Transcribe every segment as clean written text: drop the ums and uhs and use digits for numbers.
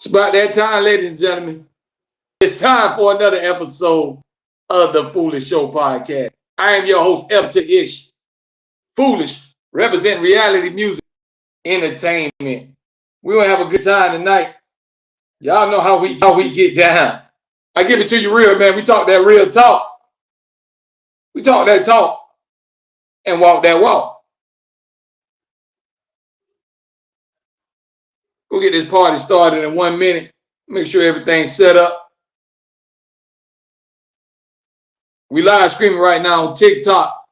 It's about that time, ladies and gentlemen. It's time for another episode of the Foolish Show podcast. I am your host, Ish. Foolish, represent reality music entertainment. We're gonna have a good time tonight. Y'all know how we get down. I give it to you real, man. We talk that real talk. We talk that talk and walk that walk. We'll get this party started in 1 minute. Make sure everything's set up. We live streaming right now on TikTok,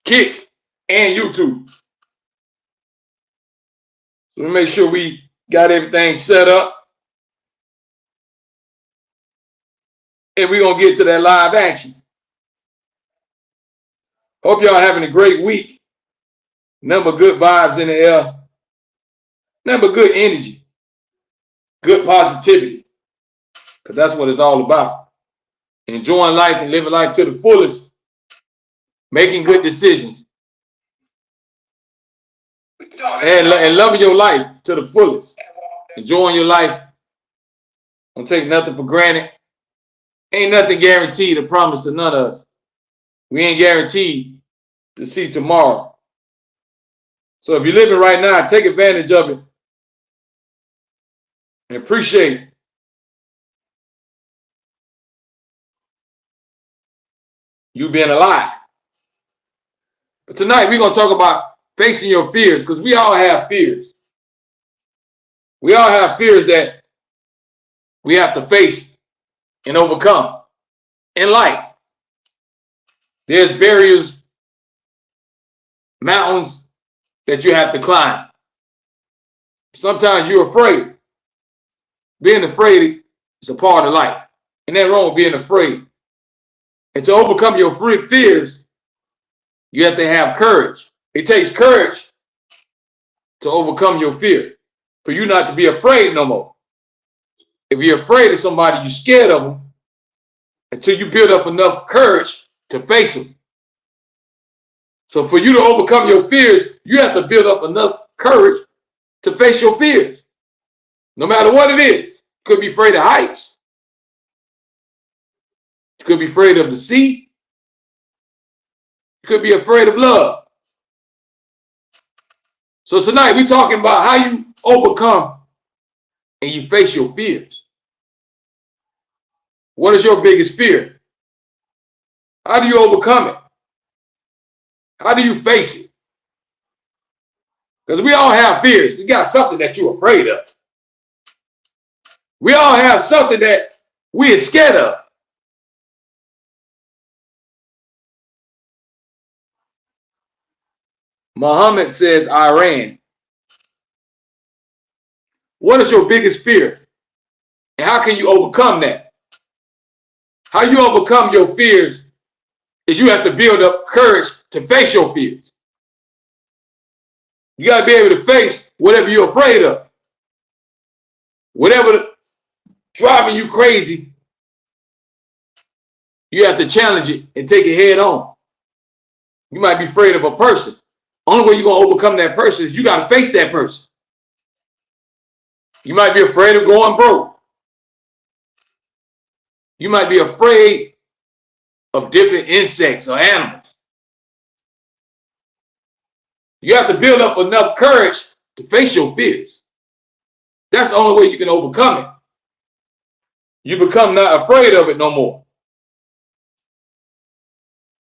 Kick, and YouTube. So we make sure we got everything set up. And we're going to get to that live action. Hope y'all having a great week. Number good vibes in the air. Number good energy. Good positivity. Because that's what it's all about. Enjoying life and living life to the fullest. Making good decisions. And loving your life to the fullest. Enjoying your life. Don't take nothing for granted. Ain't nothing guaranteed or promised to none of us. We ain't guaranteed to see tomorrow. So if you're living right now, take advantage of it. And appreciate you being alive. But tonight we're going to talk about facing your fears, because we all have fears. We all have fears that we have to face and overcome in life. There's barriers, mountains that you have to climb. Sometimes you're afraid. Being afraid is a part of life. And nothing wrong with being afraid. And to overcome your fears, you have to have courage. It takes courage to overcome your fear. For you not to be afraid no more. If you're afraid of somebody, you're scared of them until you build up enough courage to face them. So for you to overcome your fears, you have to build up enough courage to face your fears. No matter what it is. You could be afraid of heights. You could be afraid of the sea. You could be afraid of love. So tonight we're talking about how you overcome and you face your fears. What is your biggest fear? How do you overcome it? How do you face it? Because we all have fears. You got something that you're afraid of. We all have something that we're scared of. Muhammad says Iran. What is your biggest fear? And how can you overcome that? How you overcome your fears is you have to build up courage to face your fears. You got to be able to face whatever you're afraid of. Whatever driving you crazy, you have to challenge it and take it head on. You might be afraid of a person. Only way you're going to overcome that person is you got to face that person. You might be afraid of going broke. You might be afraid of different insects or animals. You have to build up enough courage to face your fears. That's the only way you can overcome it. You become not afraid of it no more.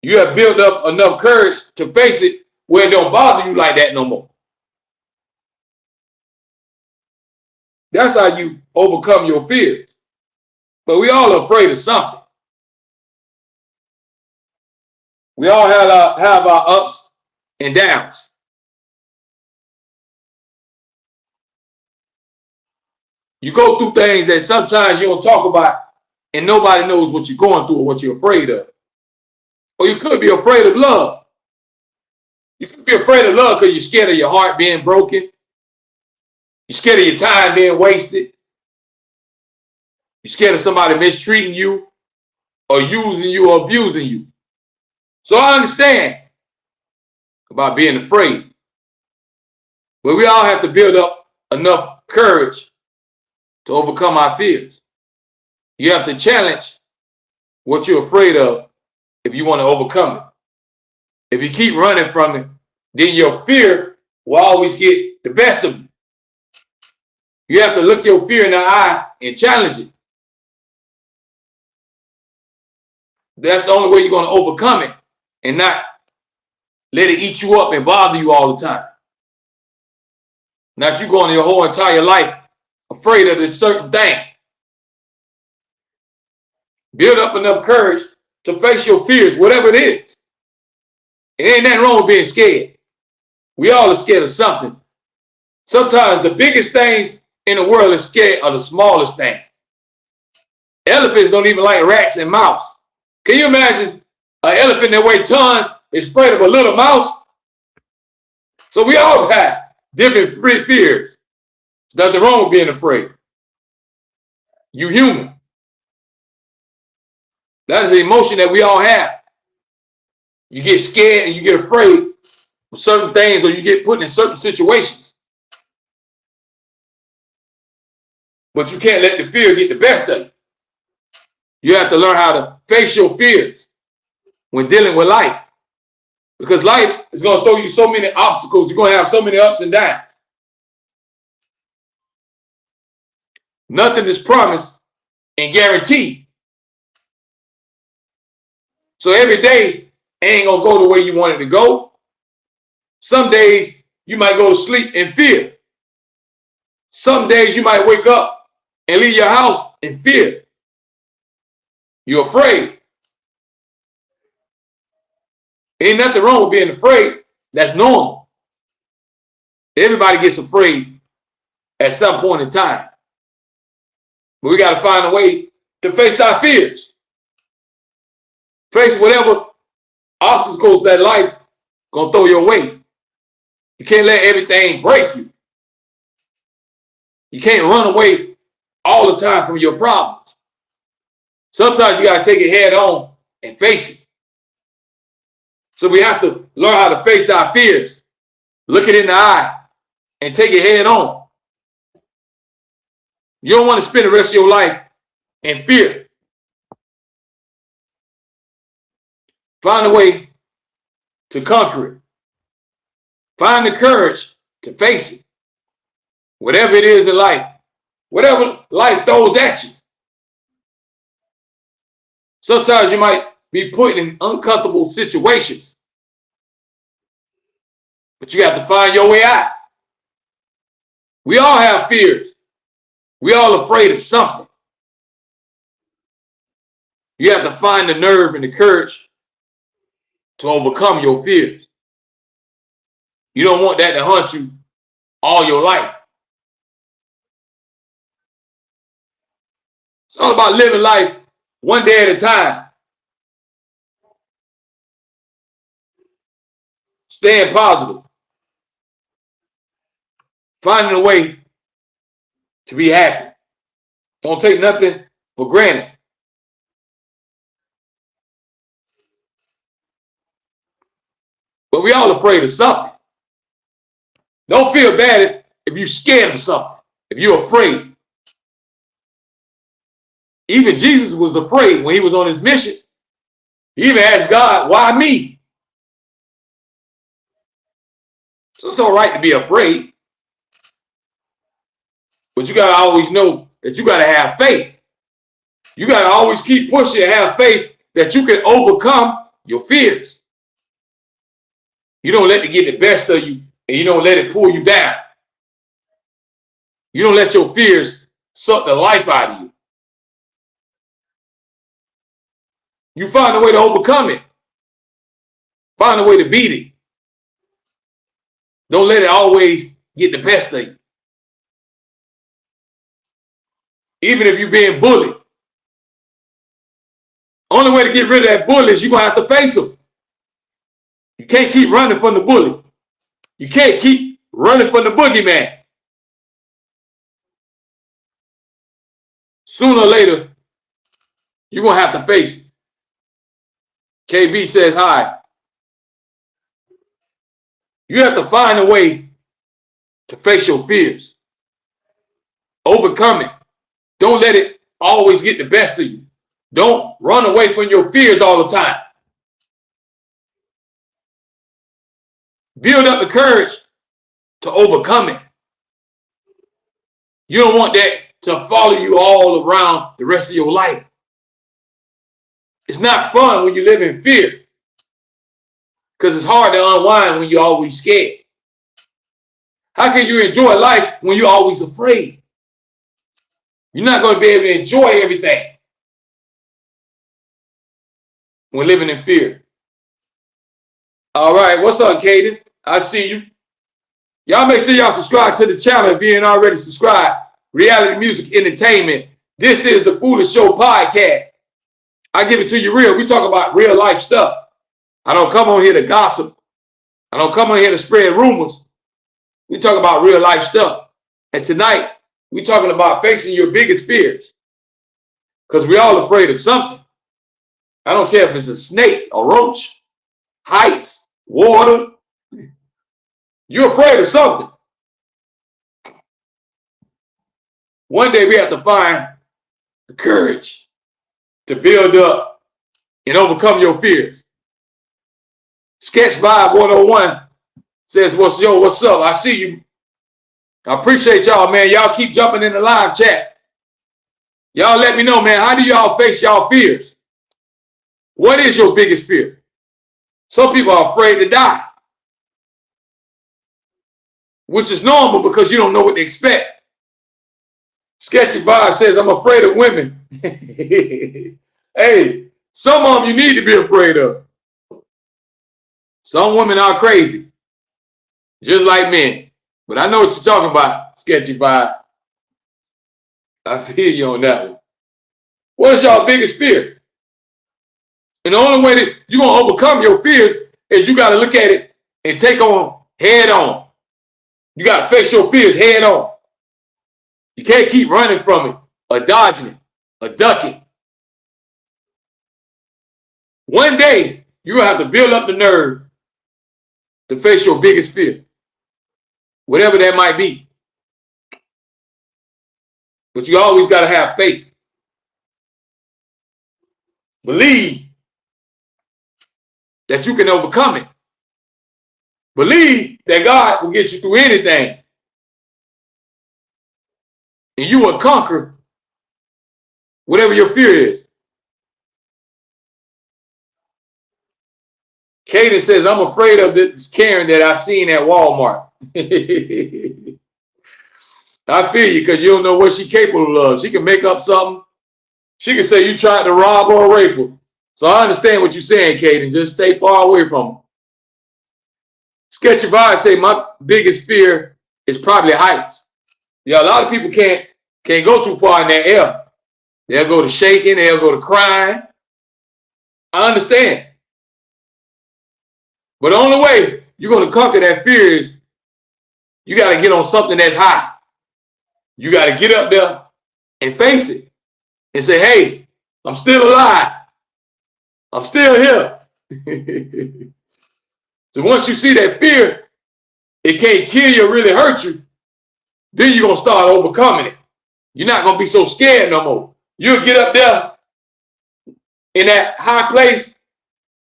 You have built up enough courage to face it where it don't bother you like that no more. That's how you overcome your fears. But we all are afraid of something. We all have our ups and downs. You go through things that sometimes you don't talk about and nobody knows what you're going through or what you're afraid of. Or you could be afraid of love. You could be afraid of love because you're scared of your heart being broken. You're scared of your time being wasted. You're scared of somebody mistreating you or using you or abusing you. So I understand about being afraid. But we all have to build up enough courage to overcome our fears. You have to challenge what you're afraid of if you want to overcome it. If you keep running from it, then your fear will always get the best of you. You have to look your fear in the eye and challenge it. That's the only way you're going to overcome it and not let it eat you up and bother you all the time. Not you going your whole entire life afraid of this certain thing. Build up enough courage to face your fears, whatever it is. It ain't nothing wrong with being scared. We all are scared of something. Sometimes the biggest things in the world are scared of the smallest things. Elephants don't even like rats and mouse. Can you imagine an elephant that weighs tons is afraid of a little mouse? So we all have different fears. There's nothing wrong with being afraid. You human. That is the emotion that we all have. You get scared and you get afraid of certain things, or you get put in certain situations. But you can't let the fear get the best of you. You have to learn how to face your fears when dealing with life. Because life is going to throw you so many obstacles. You're going to have so many ups and downs. Nothing is promised and guaranteed. So every day ain't going to go the way you want it to go. Some days you might go to sleep in fear. Some days you might wake up and leave your house in fear. You're afraid. Ain't nothing wrong with being afraid. That's normal. Everybody gets afraid at some point in time. But we got to find a way to face our fears. Face whatever obstacles that life gonna throw your way. You can't let everything break you. You can't run away all the time from your problems. Sometimes you got to take it head on and face it. So we have to learn how to face our fears, look it in the eye, and take it head on. You don't want to spend the rest of your life in fear. Find a way to conquer it. Find the courage to face it. Whatever it is in life, whatever life throws at you. Sometimes you might be put in uncomfortable situations, but you have to find your way out. We all have fears. We all afraid of something. You have to find the nerve and the courage to overcome your fears. You don't want that to haunt you all your life. It's all about living life one day at a time. Staying positive. Finding a way to be happy. Don't take nothing for granted. But we all afraid of something. Don't feel bad if you're scared of something, if you're afraid. Even Jesus was afraid when he was on his mission. He even asked God, why me? So it's all right to be afraid. But you got to always know that you got to have faith. You got to always keep pushing and have faith that you can overcome your fears. You don't let it get the best of you, and you don't let it pull you down. You don't let your fears suck the life out of you. You find a way to overcome it. Find a way to beat it. Don't let it always get the best of you. Even if you're being bullied. Only way to get rid of that bully is you're going to have to face him. You can't keep running from the bully. You can't keep running from the boogeyman. Sooner or later, you're going to have to face it. KB says hi. You have to find a way to face your fears. Overcome it. Don't let it always get the best of you. Don't run away from your fears all the time. Build up the courage to overcome it. You don't want that to follow you all around the rest of your life. It's not fun when you live in fear, because it's hard to unwind when you're always scared. How can you enjoy life when you're always afraid? You're not going to be able to enjoy everything when living in fear. All right, what's up, Kaden? I see you. Y'all make sure y'all subscribe to the channel if you ain't already subscribed. Reality Music Entertainment. This is the Foolish Show podcast. I give it to you real. We talk about real life stuff. I don't come on here to gossip. I don't come on here to spread rumors. We talk about real life stuff. And tonight, we're talking about facing your biggest fears. Because we're all afraid of something. I don't care if it's a snake, a roach, heights, water. You're afraid of something. One day we have to find the courage to build up and overcome your fears. Sketch Vibe 101 says, what's up? I see you. I appreciate y'all, man. Y'all keep jumping in the live chat. Y'all let me know, man. How do y'all face y'all fears? What is your biggest fear? Some people are afraid to die, which is normal because you don't know what to expect. Sketchy Vibe says, I'm afraid of women. Hey, some of them you need to be afraid of. Some women are crazy, just like men. But I know what you're talking about, Sketchy Vibe. I feel you on that one. What is y'all biggest fear? And the only way that you're going to overcome your fears is you got to look at it and take on head on. You got to face your fears head on. You can't keep running from it or dodging it or ducking. One day, you're going to have to build up the nerve to face your biggest fear, whatever that might be. But you always got to have faith. Believe that you can overcome it. Believe that God will get you through anything. And you will conquer whatever your fear is. Kaden says, I'm afraid of this Karen that I seen at Walmart. I feel you, because you don't know what she's capable of. She can make up something. She can say you tried to rob or rape her. So I understand what you're saying, Kaden. Just stay far away from her. Sketchy Vibe say my biggest fear is probably heights. Yeah, a lot of people can't go too far in that air. They'll go to shaking, they'll go to crying. I understand. But the only way you're going to conquer that fear is you got to get on something that's high. You got to get up there and face it and say, hey, I'm still alive. I'm still here. So once you see that fear, it can't kill you or really hurt you, then you're going to start overcoming it. You're not going to be so scared no more. You'll get up there in that high place.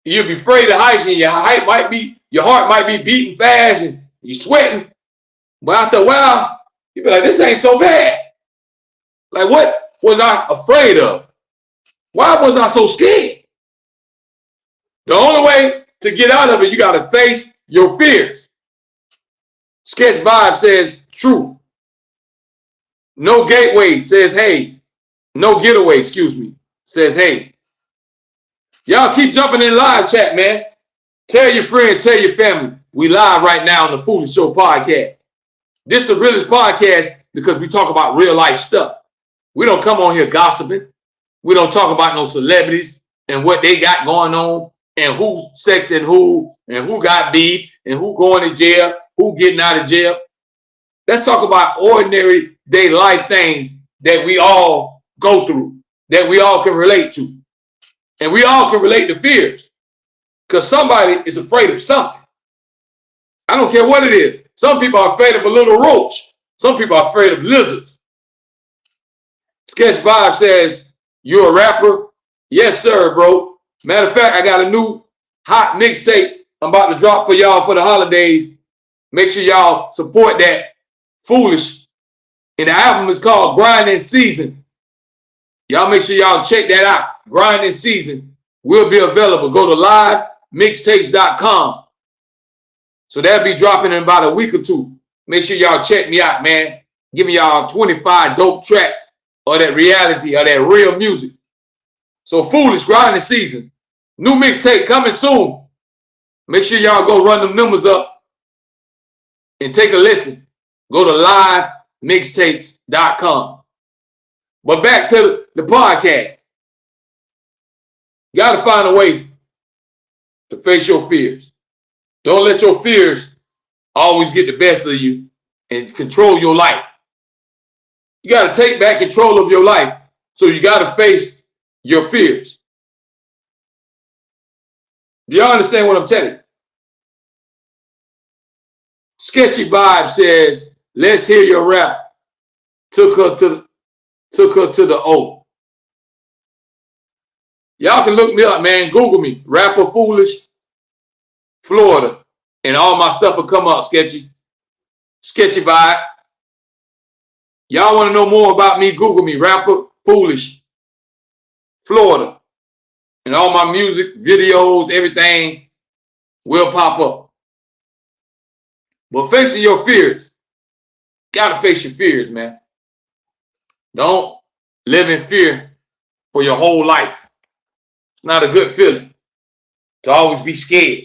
You'll be afraid of heights, and your heart might be beating fast and you're sweating. But after a while, you'll be like, this ain't so bad. Like, what was I afraid of? Why was I so scared? The only way to get out of it, you got to face your fears. Sketch Vibe says, true. No gateway says, hey. No getaway, excuse me, says, hey. Y'all keep jumping in live chat, man. Tell your friends, tell your family. We live right now on the Foolish Show podcast. This is the realest podcast because we talk about real life stuff. We don't come on here gossiping. We don't talk about no celebrities and what they got going on and who's sexing who and who got beef and who going to jail, who getting out of jail. Let's talk about ordinary day life things that we all go through, that we all can relate to. And we all can relate to fears because somebody is afraid of something. I don't care what it is. Some people are afraid of a little roach. Some people are afraid of lizards. Sketch Vibe says, you're a rapper? Yes, sir, bro. Matter of fact, I got a new hot mixtape I'm about to drop for y'all for the holidays. Make sure y'all support that. Foolish. And the album is called Grinding Season. Y'all make sure y'all check that out. Grinding Season will be available. Go to livemixtapes.com. So that'll be dropping in about a week or two. Make sure y'all check me out, man. Give me y'all 25 dope tracks of that reality, of that real music. So Foolish, Grinding Season. New mixtape coming soon. Make sure y'all go run them numbers up and take a listen. Go to livemixtapes.com. But back to the podcast. You got to find a way to face your fears. Don't let your fears always get the best of you and control your life. You got to take back control of your life. So you got to face your fears. Do y'all understand what I'm telling you? Sketchy Vibe says, let's hear your rap. Took her to the O. Y'all can look me up, man. Google me. Rapper Foolish, Florida. And all my stuff will come up, Sketchy. Sketchy Vibe. Y'all want to know more about me? Google me. Rapper Foolish, Florida. And all my music, videos, everything will pop up. But facing your fears, gotta face your fears, man. Don't live in fear for your whole life. It's not a good feeling to always be scared.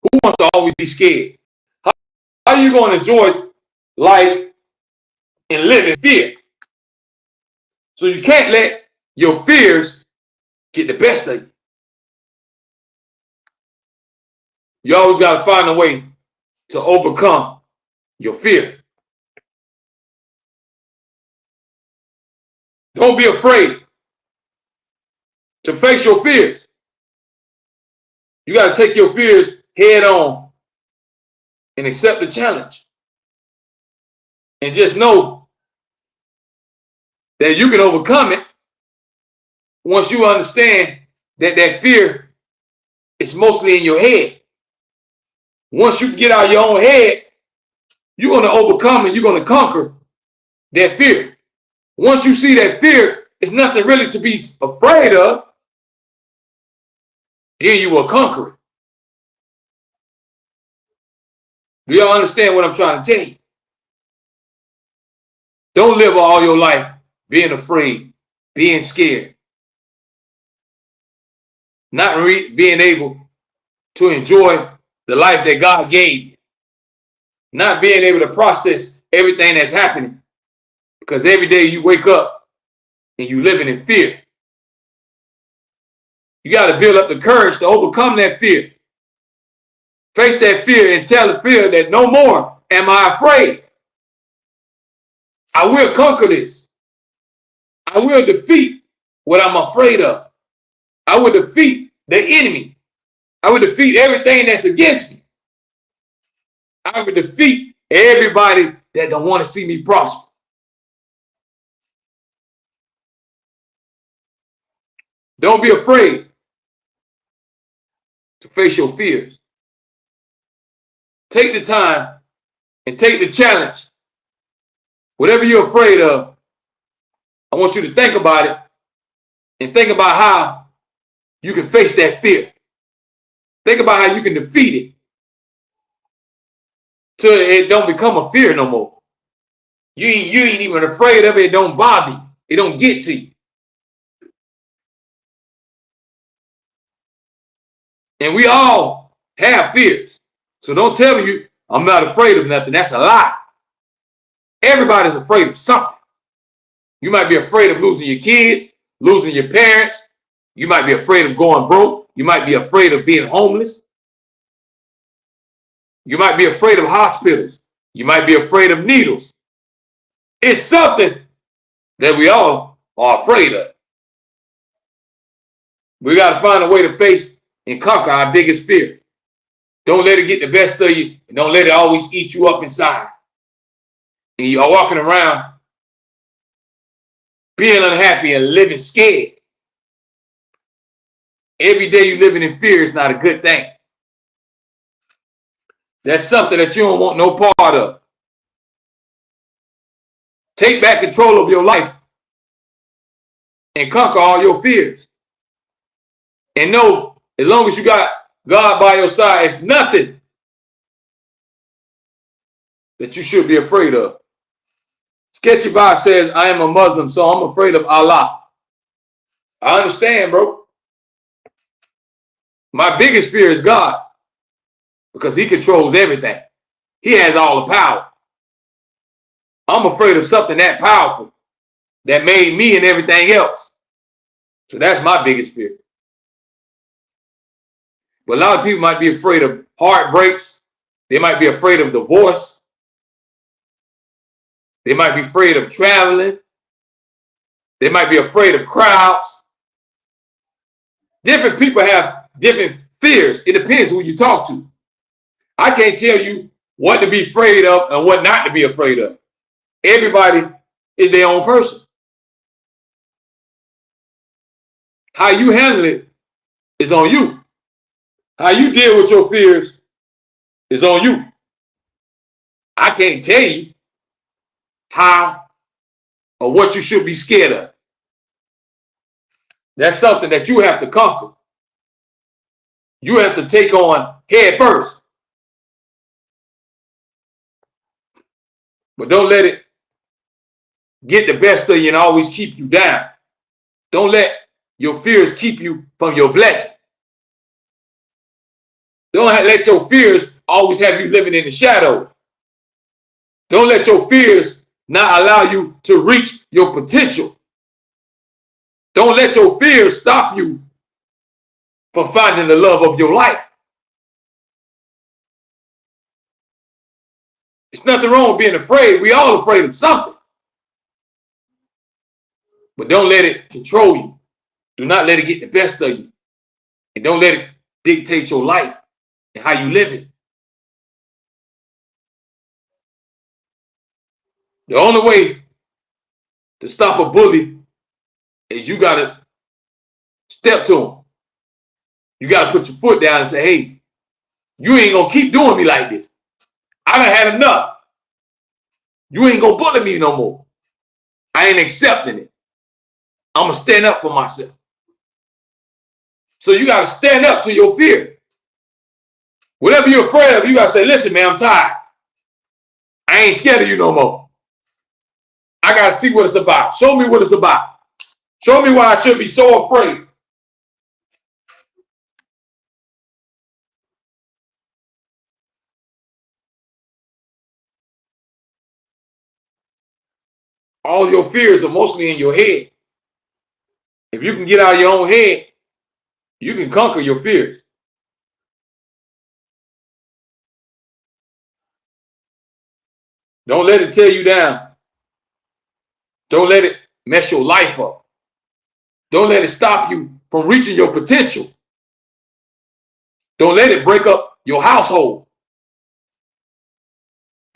Who wants to always be scared? How are you going to enjoy life and live in fear? So you can't let your fears get the best of you. You always got to find a way to overcome your fear. Don't be afraid to face your fears. You got to take your fears head on and accept the challenge. And just know that you can overcome it once you understand that that fear is mostly in your head. Once you get out of your own head, you're going to overcome and you're going to conquer that fear. Once you see that fear is nothing really to be afraid of, then you will conquer it. Do y'all understand what I'm trying to tell you? Don't live all your life being afraid, being scared, not being able to enjoy the life that God gave you, not being able to process everything that's happening, because every day you wake up and you're living in fear. You got to build up the courage to overcome that fear. Face that fear and tell the fear that no more am I afraid. I will conquer this. I will defeat what I'm afraid of. I will defeat the enemy. I will defeat everything that's against me. I will defeat everybody that don't want to see me prosper. Don't be afraid to face your fears. Take the time and take the challenge. Whatever you're afraid of, I want you to think about it and think about how you can face that fear. Think about how you can defeat it till it don't become a fear no more. You ain't even afraid of it. It don't bother you. It don't get to you. And we all have fears. So don't tell me I'm not afraid of nothing. That's a lie. Everybody's afraid of something. You might be afraid of losing your kids, losing your parents. You might be afraid of going broke. You might be afraid of being homeless. You might be afraid of hospitals. You might be afraid of needles. It's something that we all are afraid of. We got to find a way to face and conquer our biggest fear. Don't let it get the best of you, and don't let it always eat you up inside. And you are walking around being unhappy and living scared. Every day you're living in fear is not a good thing. That's something that you don't want no part of. Take back control of your life and conquer all your fears. And know, as long as you got God by your side, it's nothing that you should be afraid of. Sketchy Bob says, I am a Muslim, so I'm afraid of Allah. I understand, bro. My biggest fear is God, because he controls everything. He has all the power. I'm afraid of something that powerful that made me and everything else. So that's my biggest fear. But a lot of people might be afraid of heartbreaks. They might be afraid of divorce. They might be afraid of traveling. They might be afraid of crowds. Different people have different fears. It depends who you talk to. I can't tell you what to be afraid of and what not to be afraid of. Everybody is their own person. How you handle it is on you. How you deal with your fears is on you. I can't tell you how or what you should be scared of. That's something that you have to conquer. You have to take on head first. But don't let it get the best of you and always keep you down. Don't let your fears keep you from your blessing. Don't let your fears always have you living in the shadows. Don't let your fears not allow you to reach your potential. Don't let your fears stop you from finding the love of your life. There's nothing wrong with being afraid. We all afraid of something. But don't let it control you. Do not let it get the best of you. And don't let it dictate your life and how you live it. The only way to stop a bully is you got to step to him. You got to put your foot down and say, hey, you ain't going to keep doing me like this. I done had enough. You ain't going to bully me no more. I ain't accepting it. I'm going to stand up for myself. So you got to stand up to your fear. Whatever you're afraid of, you got to say, listen, man, I'm tired. I ain't scared of you no more. I got to see what it's about. Show me what it's about. Show me why I should be so afraid. All your fears are mostly in your head. If you can get out of your own head, you can conquer your fears. Don't let it tear you down. Don't let it mess your life up. Don't let it stop you from reaching your potential. Don't let it break up your household.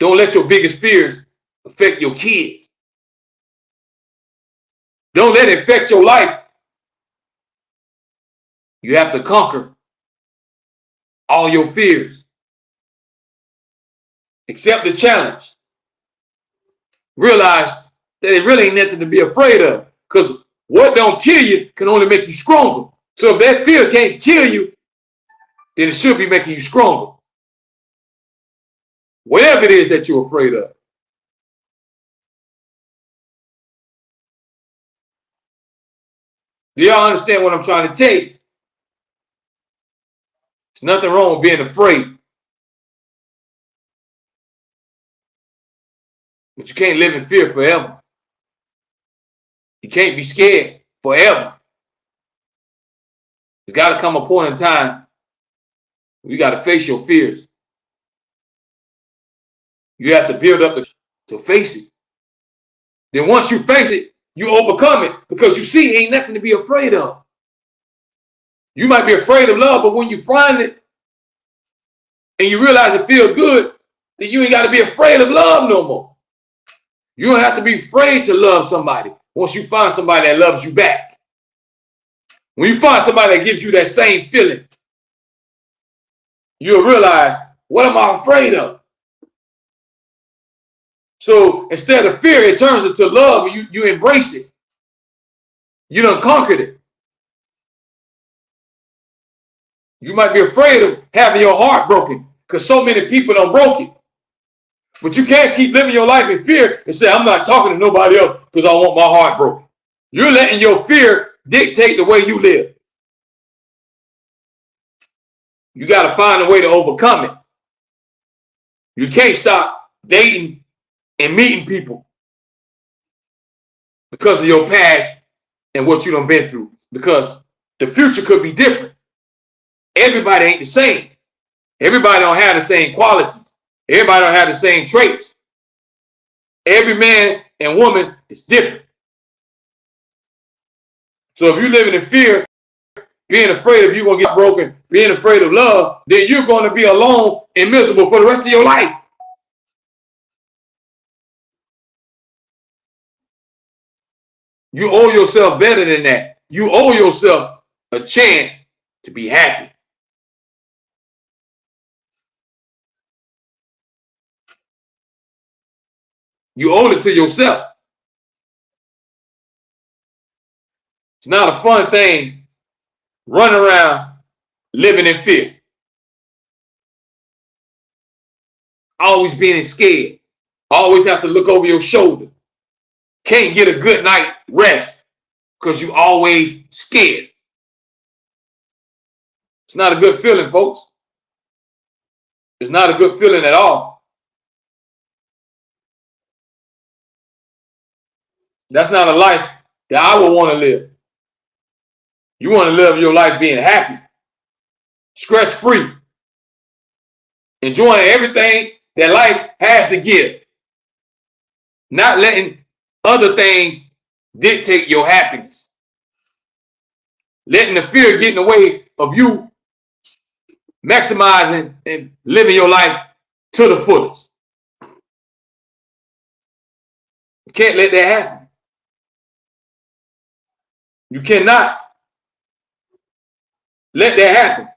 Don't let your biggest fears affect your kids. Don't let it affect your life. You have to conquer all your fears. Accept the challenge. Realize that it really ain't nothing to be afraid of, because what don't kill you can only make you stronger. So if that fear can't kill you, then it should be making you stronger. Whatever it is that you're afraid of. Do y'all understand what I'm trying to tell you? There's nothing wrong with being afraid. But you can't live in fear forever. You can't be scared forever. There's got to come a point in time where you got to face your fears. You have to build up to face it. Then once you face it, you overcome it, because you see ain't nothing to be afraid of. You might be afraid of love, but when you find it and you realize it feels good, then you ain't got to be afraid of love no more. You don't have to be afraid to love somebody. once you find somebody that loves you back. When you find somebody that gives you that same feeling, you'll realize, what am I afraid of? So instead of fear, it turns into love, and you embrace it. You done conquered it. You might be afraid of having your heart broken because so many people done broke it. But you can't keep living your life in fear and say, I'm not talking to nobody else because I want my heart broken. You're letting your fear dictate the way you live. You got to find a way to overcome it. You can't stop dating and meeting people because of your past and what you done been through. Because the future could be different. Everybody ain't the same. Everybody don't have the same qualities. Everybody don't have the same traits. Every man and woman is different. So if you're living in fear, being afraid of you going to get broken, being afraid of love, then you're going to be alone and miserable for the rest of your life. You owe yourself better than that. You owe yourself a chance to be happy. You owe it to yourself. It's not a fun thing running around living in fear. Always being scared. Always have to look over your shoulder. Can't get a good night rest because you always scared. It's not a good feeling, folks. It's not a good feeling at all. That's not a life that I would want to live. You want to live your life being happy, stress-free, enjoying everything that life has to give. Not letting other things dictate your happiness. Letting the fear get in the way of you maximizing and living your life to the fullest. You can't let that happen. You cannot let that happen.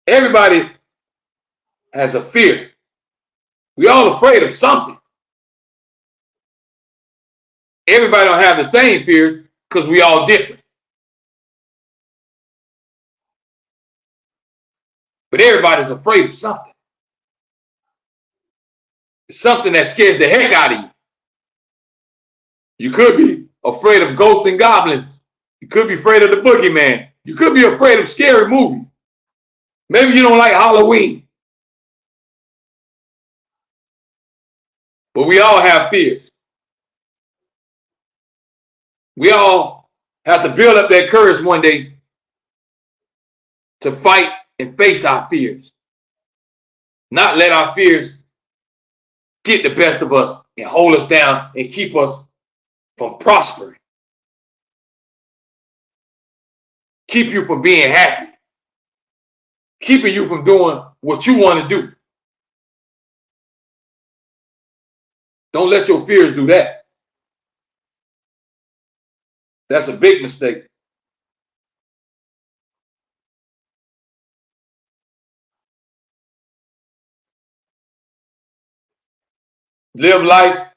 Everybody has a fear. We all afraid of something. Everybody don't have the same fears because we all different. But everybody's afraid of something. It's something that scares the heck out of you. You could be afraid of ghosts and goblins. You could be afraid of the boogeyman. You could be afraid of scary movies. Maybe you don't like Halloween. But we all have fears. We all have to build up that courage one day to fight and face our fears. Not let our fears get the best of us and hold us down and keep us from prospering. Keep you from being happy. Keeping you from doing what you want to do. Don't let your fears do that. That's a big mistake. Live life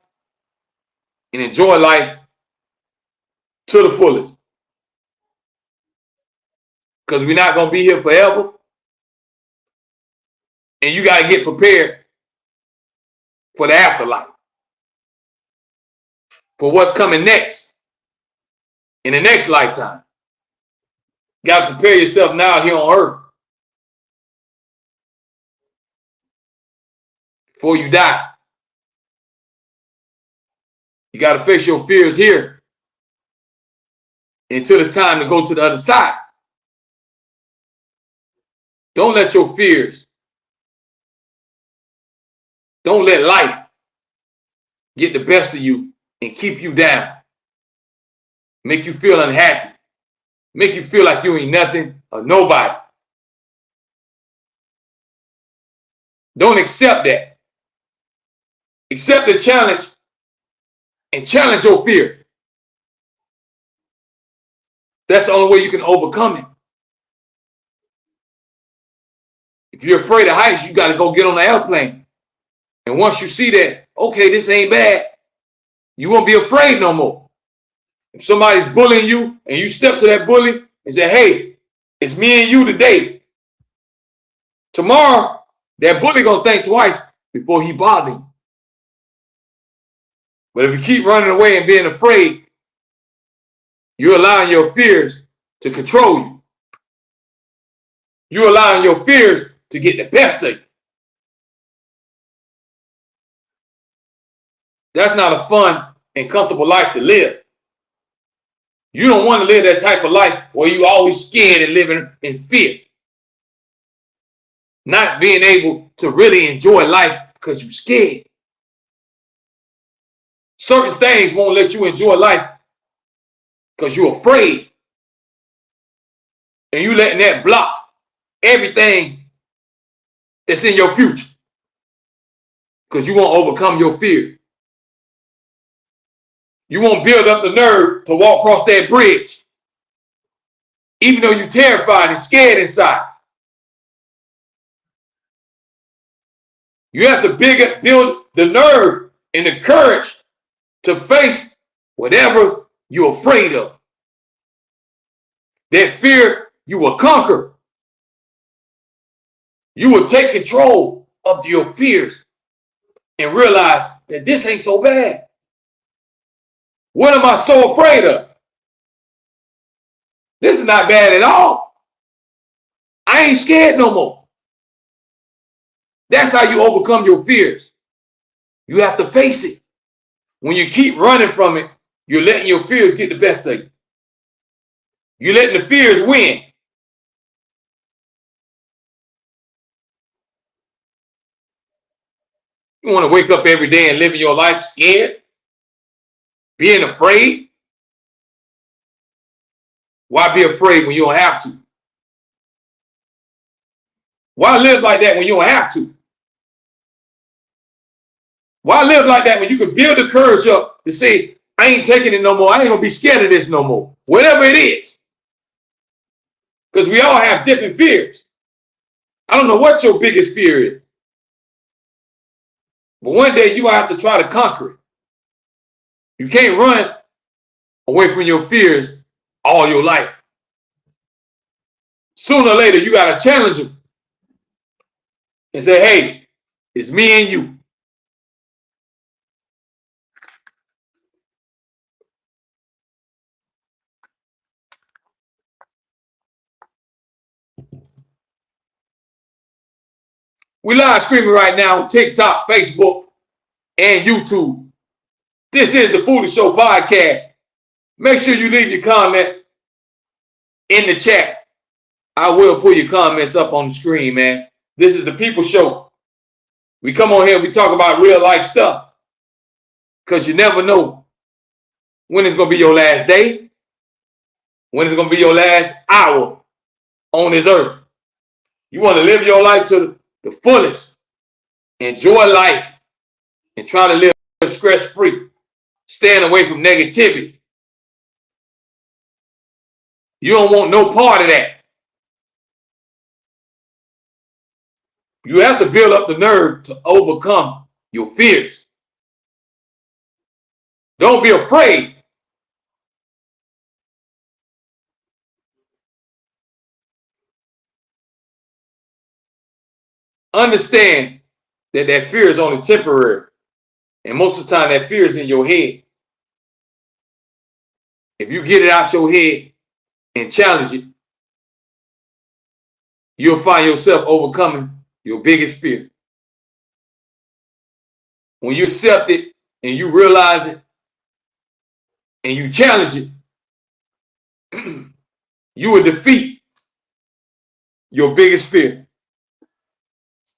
and enjoy life to the fullest. Because we're not going to be here forever. And you got to get prepared for the afterlife. For what's coming next. In the next lifetime. You got to prepare yourself now here on earth. Before you die. You got to face your fears here until it's time to go to the other side. Don't let your fears, don't let life get the best of you and keep you down. Make you feel unhappy. Make you feel like you ain't nothing or nobody. Don't accept that. Accept the challenge and challenge your fear. That's the only way you can overcome it. If you're afraid of heights, you got to go get on the airplane. And once you see that, okay, this ain't bad, you won't be afraid no more. If somebody's bullying you and you step to that bully and say, hey, it's me and you today. Tomorrow, that bully gonna think twice before he bother you. But if you keep running away and being afraid, you're allowing your fears to control you. You're allowing your fears to get the best of you. That's not a fun and comfortable life to live. You don't want to live that type of life where you're always scared and living in fear. Not being able to really enjoy life because you're scared. Certain things won't let you enjoy life because you're afraid. And you letting that block everything that's in your future because you won't overcome your fear. You won't build up the nerve to walk across that bridge, even though you're terrified and scared inside. You have to build the nerve and the courage to face whatever you're afraid of. That fear you will conquer. You will take control of your fears and realize that this ain't so bad. What am I so afraid of? This is not bad at all. I ain't scared no more. That's how you overcome your fears. You have to face it. When you keep running from it, you're letting your fears get the best of you. You're letting the fears win. You want to wake up every day and living your life scared? Being afraid? Why be afraid when you don't have to? Why live like that when you don't have to? Why live like that when you can build the courage up to say, I ain't taking it no more. I ain't going to be scared of this no more. Whatever it is. Because we all have different fears. I don't know what your biggest fear is. But one day you have to try to conquer it. You can't run away from your fears all your life. Sooner or later, you got to challenge them and say, hey, it's me and you. We live streaming right now on TikTok, Facebook, and YouTube. This is the Foolish Show podcast. Make sure you leave your comments in the chat. I will put your comments up on the screen, man. This is the People Show. We come on here, we talk about real life stuff. Because you never know when it's going to be your last day, when it's going to be your last hour on this earth. You want to live your life to the fullest. Enjoy life and try to live stress-free. Staying away from negativity. You don't want no part of that. You have to build up the nerve to overcome your fears. Don't be afraid. Understand that that fear is only temporary. And most of the time that fear is in your head. If you get it out your head and challenge it, you'll find yourself overcoming your biggest fear. When you accept it and you realize it and you challenge it, you will defeat your biggest fear.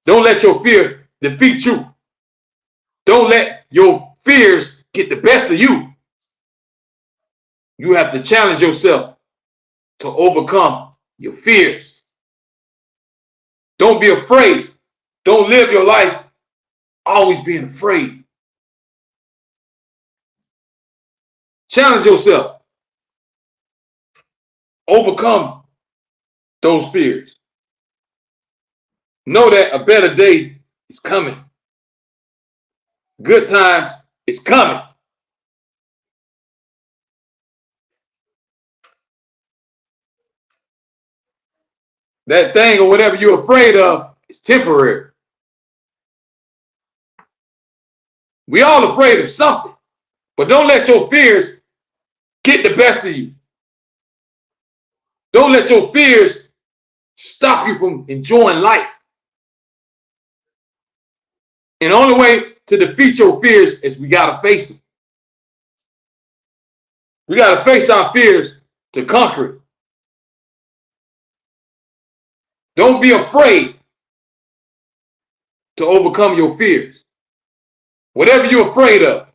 Don't let your fear defeat you. Don't let your fears get the best of you. You have to challenge yourself to overcome your fears. Don't be afraid. Don't live your life always being afraid. Challenge yourself. Overcome those fears. Know that a better day is coming. Good times is coming. That thing or whatever you're afraid of is temporary. We all afraid of something, but don't let your fears get the best of you. Don't let your fears stop you from enjoying life. And the only way to defeat your fears is we got to face them. We got to face our fears to conquer it. Don't be afraid to overcome your fears. Whatever you're afraid of.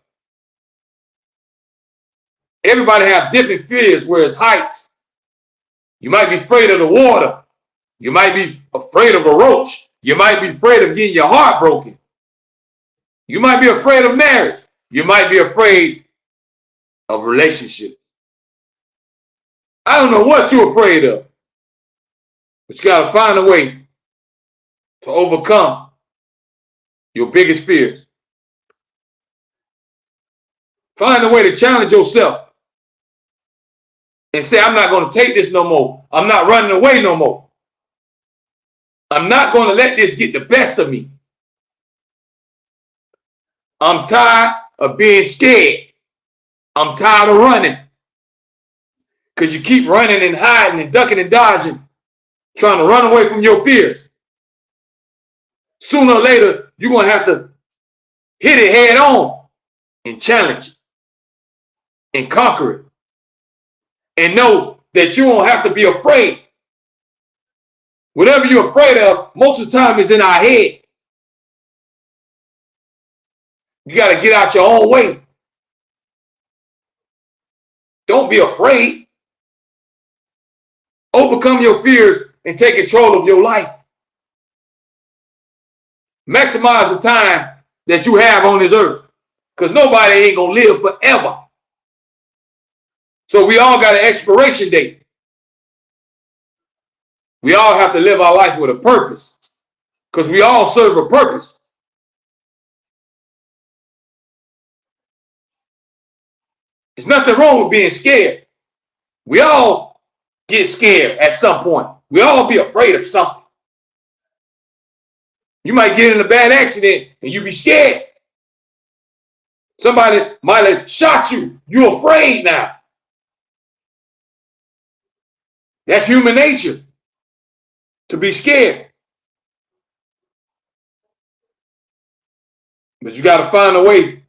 Everybody have different fears, whereas heights. You might be afraid of the water. You might be afraid of a roach. You might be afraid of getting your heart broken. You might be afraid of marriage. You might be afraid of relationships. I don't know what you're afraid of, but you got to find a way to overcome your biggest fears. Find a way to challenge yourself and say, I'm not going to take this no more. I'm not running away no more. I'm not going to let this get the best of me. I'm tired of being scared. I'm tired of running. Because you keep running and hiding and ducking and dodging, trying to run away from your fears. Sooner or later, you're going to have to hit it head on and challenge it and conquer it. And know that you won't have to be afraid. Whatever you're afraid of, most of the time is in our head. You got to get out your own way. Don't be afraid. Overcome your fears and take control of your life. Maximize the time that you have on this earth, because nobody ain't going to live forever. So we all got an expiration date. We all have to live our life with a purpose, because we all serve a purpose. There's nothing wrong with being scared. We all get scared at some point. We all be afraid of something. You might get in a bad accident and you be scared. Somebody might have shot you. You're afraid now. That's human nature, to be scared. But you got to find a way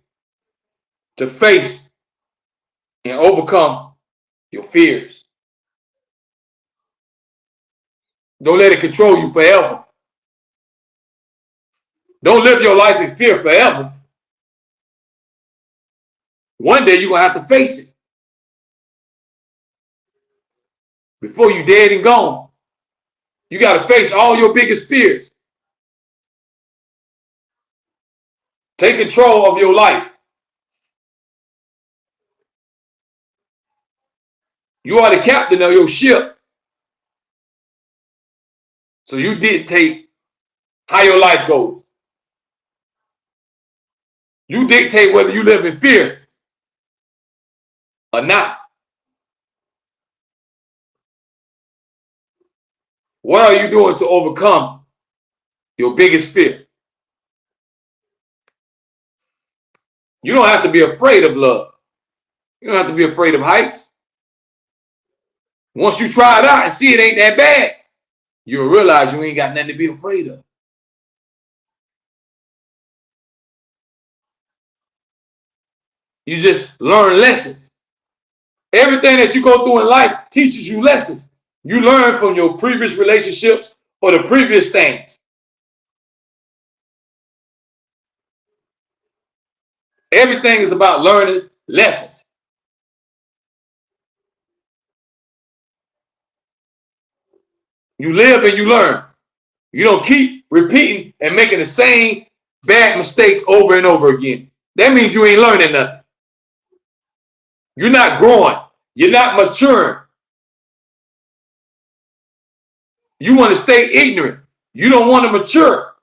to face and overcome your fears. Don't let it control you forever. Don't live your life in fear forever. One day you're going to have to face it. Before you're dead and gone, you got to face all your biggest fears. Take control of your life. You are the captain of your ship. So you dictate how your life goes. You dictate whether you live in fear or not. What are you doing to overcome your biggest fear? You don't have to be afraid of love. You don't have to be afraid of heights. Once you try it out and see it ain't that bad, you'll realize you ain't got nothing to be afraid of. You just learn lessons. Everything that you go through in life teaches you lessons. You learn from your previous relationships or the previous things. Everything is about learning lessons. You live and you learn. You don't keep repeating and making the same bad mistakes over and over again. That means you ain't learning nothing. You're not growing. You're not maturing. You want to stay ignorant. You don't want to mature.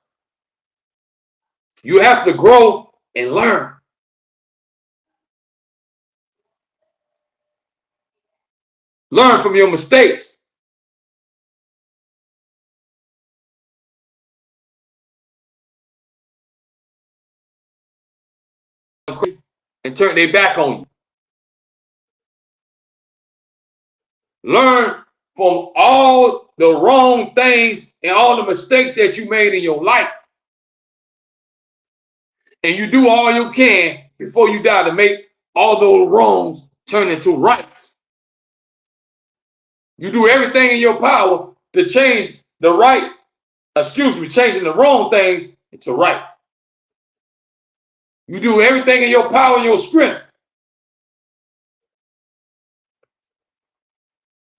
You have to grow and learn. Learn from your mistakes. And turn their back on you. Learn from all the wrong things and all the mistakes that you made in your life. And you do all you can before you die to make all those wrongs turn into rights. You do everything in your power to change the right, changing the wrong things into right. You do everything in your power and your strength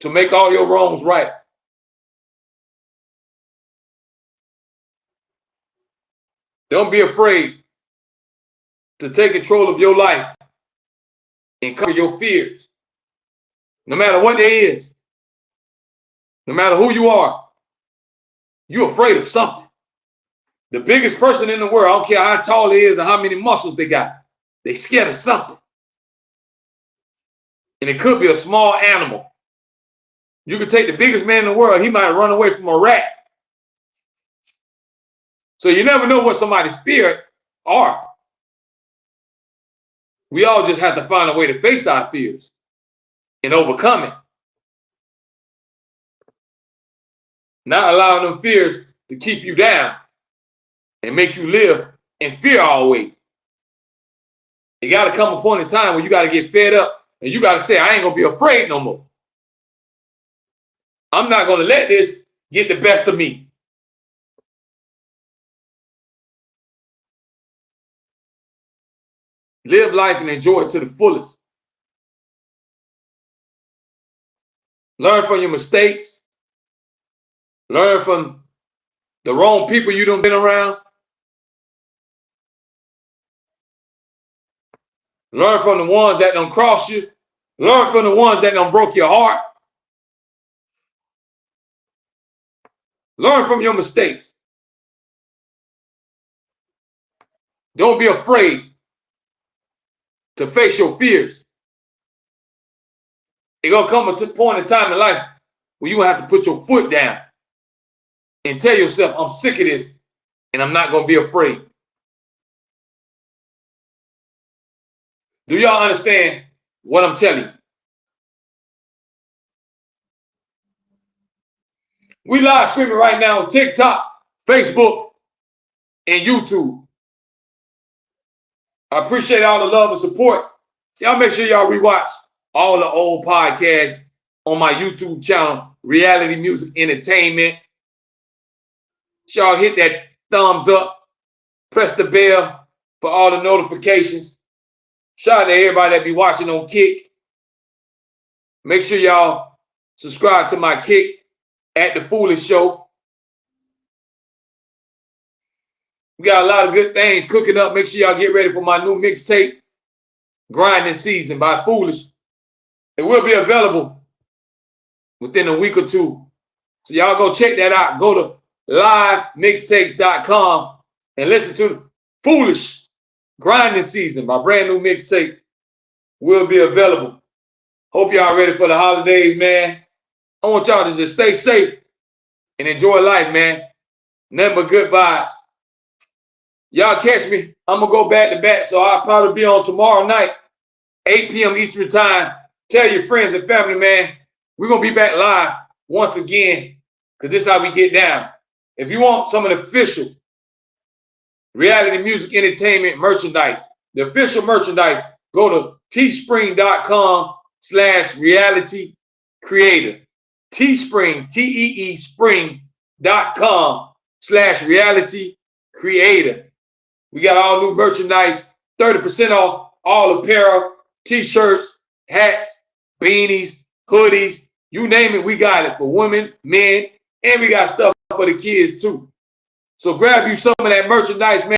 to make all your wrongs right. Don't be afraid to take control of your life and cover your fears. No matter what it is, no matter who you are, you're afraid of something. The biggest person in the world, I don't care how tall he is or how many muscles they got, they scared of something. And it could be a small animal. You could take the biggest man in the world, he might run away from a rat. So you never know what somebody's fears are. We all just have to find a way to face our fears and overcome it. Not allowing them fears to keep you down and make you live in fear always. It got to come a point in time where you got to get fed up and you got to say, I ain't going to be afraid no more. I'm not going to let this get the best of me. Live life and enjoy it to the fullest. Learn from your mistakes. Learn from the wrong people you done been around. Learn from the ones that done crossed you. Learn from the ones that done broke your heart. Learn from your mistakes. Don't be afraid to face your fears. It's going to come a point in time in life where you have to put your foot down and tell yourself, I'm sick of this and I'm not going to be afraid. Do y'all understand what I'm telling you? We live streaming right now on TikTok, Facebook, and YouTube. I appreciate all the love and support. Y'all make sure y'all rewatch all the old podcasts on my YouTube channel, Reality Music Entertainment. Y'all hit that thumbs up, press the bell for all the notifications. Shout out to everybody that be watching on Kick. Make sure y'all subscribe to my Kick at The Foolish Show. We got a lot of good things cooking up. Make sure y'all get ready for my new mixtape, Grinding Season by Foolish. It will be available within a week or two. So y'all go check that out. Go to livemixtapes.com and listen to Foolish Grinding Season. My brand new mixtape will be available. Hope y'all ready for the holidays, man. I want y'all to just stay safe and enjoy life, man. Nothing but good vibes. Y'all catch me. I'm going to go back to back, so I'll probably be on tomorrow night, 8 p.m. Eastern Time. Tell your friends and family, man, we're going to be back live once again because this is how we get down. If you want some of the official Reality Music Entertainment merchandise, the official merchandise, go to teespring.com/reality creator. Teespring, T-E-E spring.com/reality creator. We got all new merchandise, 30% off all apparel, t-shirts, hats, beanies, hoodies, you name it, we got it for women, men, and we got stuff for the kids too. So grab you some of that merchandise, man.